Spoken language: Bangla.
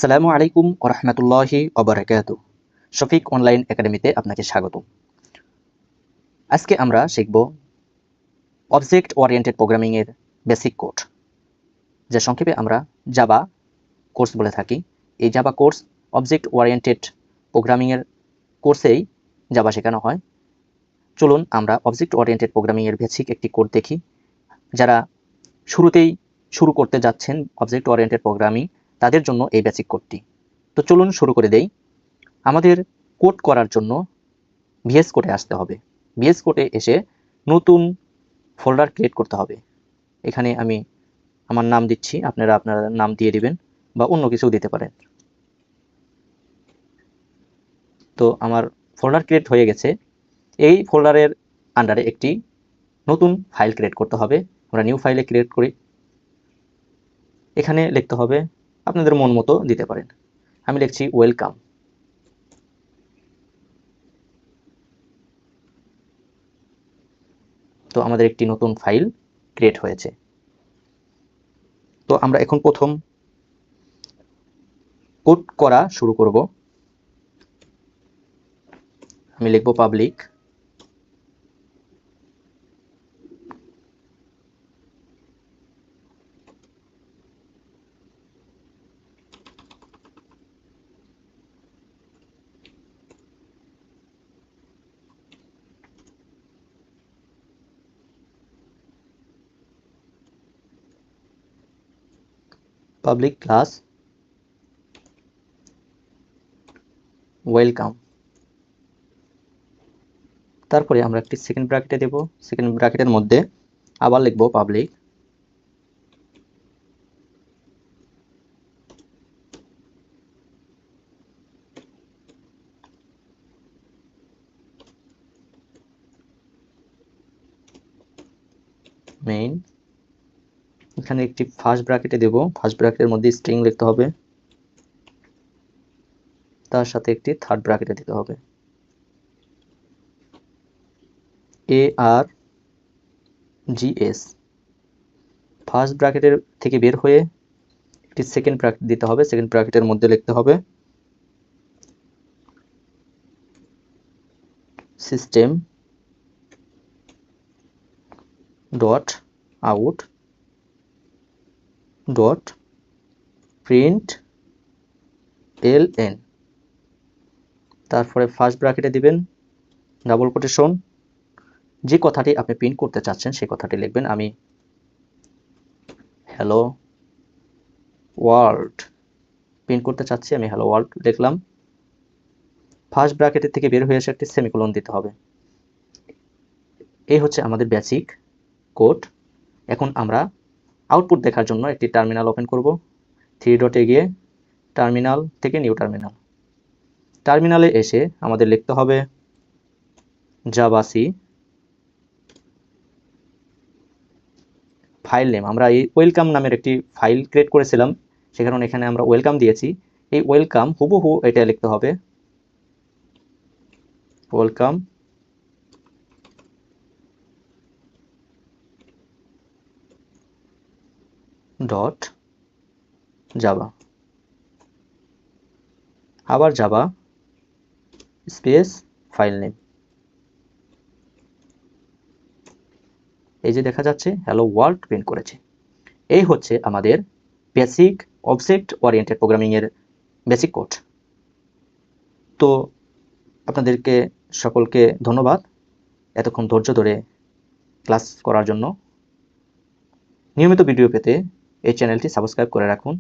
আসসালামু আলাইকুম ওয়া রাহমাতুল্লাহি ওয়া বারাকাতুহু। শফিক অনলাইন একাডেমিতে আপনাকে স্বাগত। আজকে আমরা শিখব অবজেক্ট ওরিয়েন্টেড প্রোগ্রামিং এর বেসিক কোড, যা সংক্ষেপে আমরা জাভা কোর্স বলে থাকি। এই Java course object oriented programming এর কোর্সেই জাভা শেখানো হয়। চলুন আমরা অবজেক্ট ওরিয়েন্টেড প্রোগ্রামিং এর বেসিক একটি কোড দেখি। যারা শুরুতেই শুরু করতে যাচ্ছেন অবজেক্ট ওরিয়েন্টেড প্রোগ্রামিং, তাদের জন্য এই বেসিক কোডটি। তো চলুন শুরু করে দেই। আমাদের কোড করার জন্য ভিএস কোডে আসতে হবে। ভিএস কোডে এসে নতুন ফোল্ডার ক্রিয়েট করতে হবে। এখানে আমি আমার নাম দিচ্ছি, আপনারা আপনার নাম দিয়ে দিবেন বা অন্য কিছু দিতে পারেন। তো আমার ফোল্ডার ক্রিয়েট হয়ে গেছে। এই ফোল্ডারের আন্ডারে একটি নতুন ফাইল ক্রিয়েট করতে হবে। আমরা নিউ ফাইলে ক্রিয়েট করি। এখানে লিখতে হবে, আপনাদের মন মতো দিতে পারেন। আমি লিখছি ওয়েলকাম। তো আমাদের একটি নতুন ফাইল ক্রিয়েট হয়েছে। তো আমরা এখন প্রথম কোড করা শুরু করব। আমি লিখব পাবলিক ক্লাস ওয়েলকাম। তারপরে আমরা একটি সেকেন্ড ব্র্যাকেটে দেব। সেকেন্ড ব্র্যাকেটের মধ্যে আবার লিখব পাবলিক মেইন। এখানে একটি ফার্স্ট ব্র্যাকেটে দেব। ফার্স্ট ব্র্যাকেটের মধ্যে স্ট্রিং লিখতে হবে, তার সাথে একটি থার্ড ব্র্যাকেটে দিতে হবে ARGS। ফার্স্ট ব্র্যাকেটের থেকে বের হয়ে একটি সেকেন্ড ব্র্যাকেট দিতে হবে। সেকেন্ড ব্র্যাকেটের মধ্যে লিখতে হবে system dot out dot print ln। তারপরে ফার্স্ট ব্র্যাকেটে দিবেন ডাবল কোটেশন, যে কথাটি আপনি প্রিন্ট করতে চাচ্ছেন সেই কথাটি লিখবেন। আমি হ্যালো ওয়ার্ল্ড প্রিন্ট করতে চাচ্ছি, আমি হ্যালো ওয়ার্ল্ড লিখলাম। ফার্স্ট ব্র্যাকেটের থেকে বের হয়ে এসে একটি সেমিকোলন দিতে হবে। এই হচ্ছে আমাদের বেসিক কোড। এখন আমরা আউটপুট দেখার জন্য একটি টার্মিনাল ওপেন করব। 3 ডটে গিয়ে টার্মিনাল থেকে নিউ টার্মিনাল। টার্মিনালে এসে আমাদের লিখতে হবে জাভাসি ফাইল নেম। আমরা এই ওয়েলকাম নামের একটি ফাইল ক্রিয়েট করেছিলাম, সে কারণে এখানে আমরা ওয়েলকাম দিয়েছি। এই ওয়েলকাম হুবহু এটা লিখতে হবে ওয়েলকাম ডট জাভা, আবার জাভা স্পেস ফাইল নেম। এই যে দেখা যাচ্ছে হ্যালো ওয়ার্ল্ড প্রিন্ট করেছে। এই হচ্ছে আমাদের বেসিক অবজেক্ট ওরিয়েন্টেড প্রোগ্রামিং এর বেসিক কোড। তো আপনাদেরকে সকলকে ধন্যবাদ এতক্ষণ ধৈর্য ধরে ক্লাস করার জন্য। নিয়মিত ভিডিও পেতে এই চ্যানেলটি সাবস্ক্রাইব করে রাখুন।